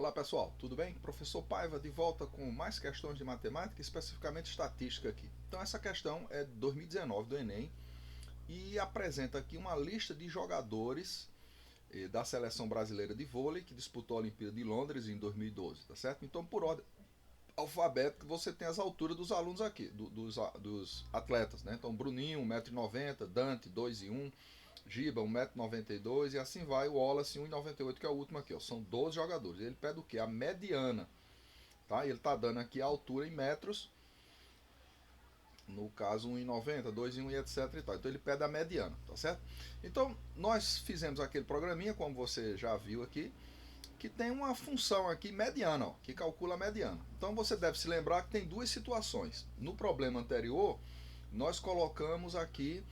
Olá pessoal, tudo bem? Professor Paiva de volta com mais questões de matemática, especificamente estatística aqui. Então essa questão é de 2019 do Enem e apresenta aqui uma lista de jogadores da seleção brasileira de vôlei que disputou a Olimpíada de Londres em 2012, tá certo? Então por ordem alfabética você tem as alturas dos alunos aqui, dos atletas, né? Então Bruninho, 1,90 m, Dante, 2,1 m, Giba, 1,92 m e assim vai, o Wallace, 1,98 m, que é o último aqui, ó. São 12 jogadores. Ele pede o quê? A mediana. Tá? Ele está dando aqui a altura em metros, no caso 1,90, 2,1 e etc e tal. Então ele pede a mediana, tá certo? Então nós fizemos aquele programinha, como você já viu aqui, que tem uma função aqui mediana, ó, que calcula a mediana. Então você deve se lembrar que tem duas situações. No problema anterior, nós colocamos aqui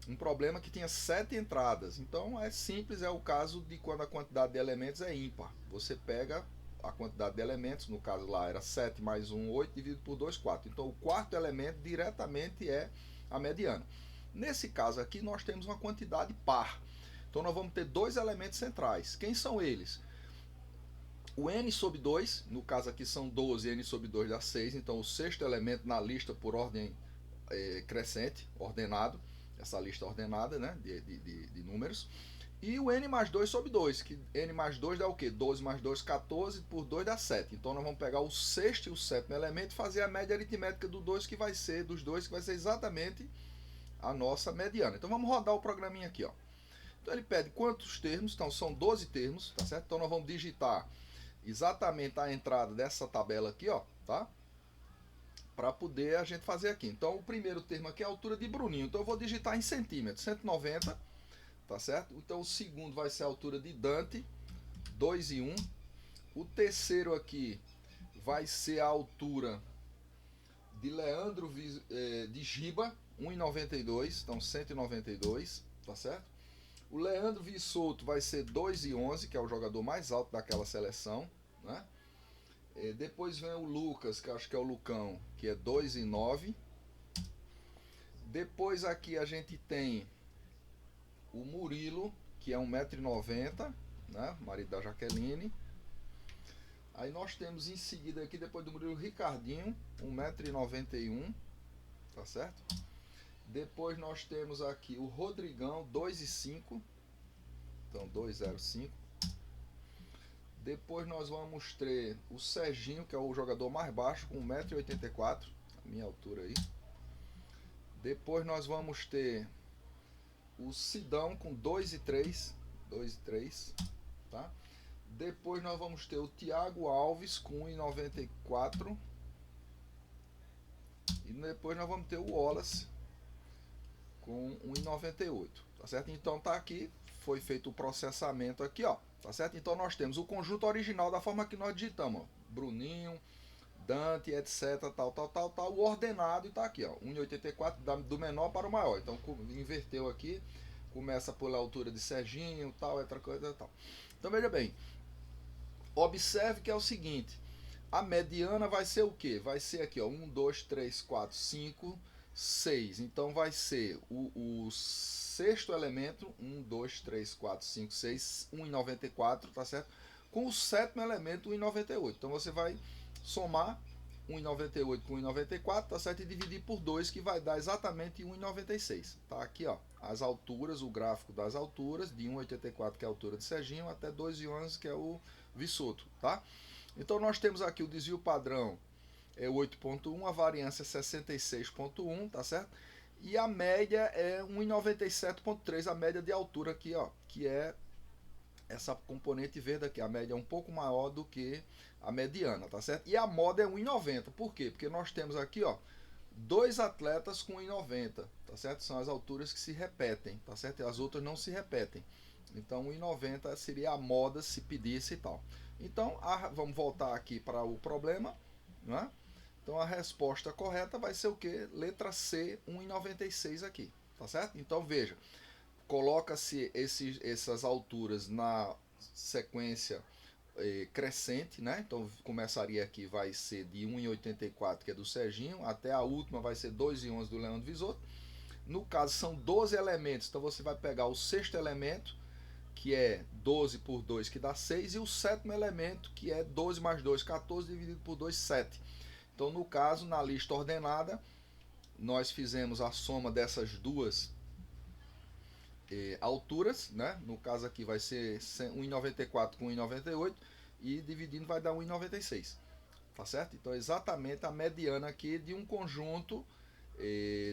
um problema que tinha 7 entradas. Então é simples, é o caso de quando a quantidade de elementos é ímpar. Você pega a quantidade de elementos, no caso lá era 7 mais 1, 8, dividido por 2, 4. Então o quarto elemento diretamente é a mediana. Nesse caso aqui nós temos uma quantidade par. Então nós vamos ter dois elementos centrais. Quem são eles? O n sobre 2, no caso aqui são 12, n sobre 2 dá 6, então o sexto elemento na lista por ordem crescente, ordenado, essa lista ordenada, né, de números. E o n mais 2 sobre 2, que n mais 2 dá o quê? 12 mais 2, 14, por 2 dá 7. Então nós vamos pegar o sexto e o sétimo elemento e fazer a média aritmética dos dois, que vai ser exatamente a nossa mediana. Então vamos rodar o programinha aqui, ó. Então ele pede quantos termos, então são 12 termos, tá certo? Então nós vamos digitar exatamente a entrada dessa tabela aqui, ó, tá? Para poder a gente fazer aqui. Então o primeiro termo aqui é a altura de Bruninho. Então eu vou digitar em centímetros, 190, tá certo? Então o segundo vai ser a altura de Dante, 2,1. O terceiro aqui vai ser a altura de Leandro de Giba, 1,92, então 192, tá certo? O Leandro Vissoto vai ser 2,11, que é o jogador mais alto daquela seleção, né? Depois vem o Lucas, que acho que é o Lucão, que é 2,9. Depois aqui a gente tem o Murilo, que é 1,90 m, né? Marido da Jaqueline. Aí nós temos em seguida aqui, depois do Murilo, Ricardinho, 1,91 m, tá certo? Depois nós temos aqui o Rodrigão, 2,5, então 2,05. Depois nós vamos ter o Serginho, que é o jogador mais baixo, com 1,84 m, a minha altura aí. Depois nós vamos ter o Sidão com 2,3, tá? Depois nós vamos ter o Thiago Alves com 1,94. E depois nós vamos ter o Wallace com 1,98, tá certo? Então tá aqui, foi feito o processamento aqui, ó, tá certo? Então nós temos o conjunto original da forma que nós digitamos, ó, Bruninho, Dante, etc, tal, o ordenado e tá aqui, ó, 1,84 do menor para o maior. Então inverteu aqui, começa pela altura de Serginho, tal, outra coisa, tal. Então veja bem, observe que é o seguinte, a mediana vai ser o que? Vai ser aqui, ó, 1, 2, 3, 4, 5, 6. Então vai ser o sexto elemento, 1, 2, 3, 4, 5, 6, 1,94, tá certo? Com o sétimo elemento, 1,98. Então você vai somar 1,98 com 1,94, tá certo? E dividir por 2, que vai dar exatamente 1,96. Tá aqui, ó, as alturas, o gráfico das alturas, de 1,84, que é a altura de Serginho, até 2,11, que é o Vissoto, tá? Então nós temos aqui o desvio padrão é 8,1, a variância é 66,1, tá certo? E a média é 1,97,3, a média de altura aqui, ó, que é essa componente verde aqui. A média é um pouco maior do que a mediana, tá certo? E a moda é 1,90. Por quê? Porque nós temos aqui, ó, dois atletas com 1,90, tá certo? São as alturas que se repetem, tá certo? E as outras não se repetem. Então 1,90 seria a moda se pedisse e tal. Então vamos voltar aqui para o problema, né? Então a resposta correta vai ser o que? Letra C, 1,96 aqui, tá certo? Então veja, coloca-se essas alturas na sequência crescente, né? Então começaria aqui, vai ser de 1,84, que é do Serginho, até a última vai ser 2,11 do Leandro Visotto. No caso são 12 elementos, então você vai pegar o sexto elemento, que é 12 por 2, que dá 6, e o sétimo elemento, que é 12 mais 2, 14, dividido por 2, 7. Então, no caso, na lista ordenada, nós fizemos a soma dessas duas alturas, né? No caso aqui vai ser 1,94 com 1,98, e dividindo vai dar 1,96. Tá certo? Então, exatamente a mediana aqui de um conjunto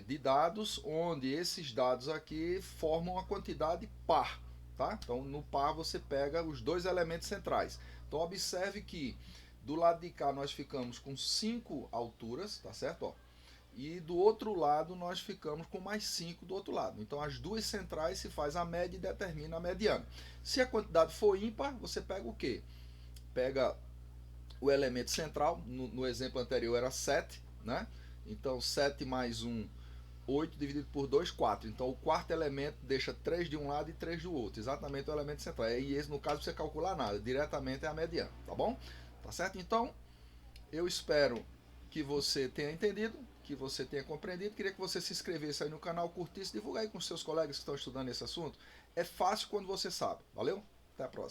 de dados, onde esses dados aqui formam a quantidade par. Tá? Então, no par você pega os dois elementos centrais. Então, observe que do lado de cá nós ficamos com 5 alturas, tá certo? Ó. E do outro lado nós ficamos com mais 5 do outro lado. Então, as duas centrais se faz a média e determina a mediana. Se a quantidade for ímpar, você pega o quê? Pega o elemento central, no exemplo anterior era 7, né? Então 7 mais 1, 8, dividido por 2, 4. Então o quarto elemento deixa 3 de um lado e 3 do outro, exatamente o elemento central. E esse, no caso, você calcular nada, diretamente é a mediana, tá bom? Tá certo? Então, eu espero que você tenha entendido, que você tenha compreendido. Queria que você se inscrevesse aí no canal, curtisse, divulgar aí com seus colegas que estão estudando esse assunto. É fácil quando você sabe. Valeu? Até a próxima.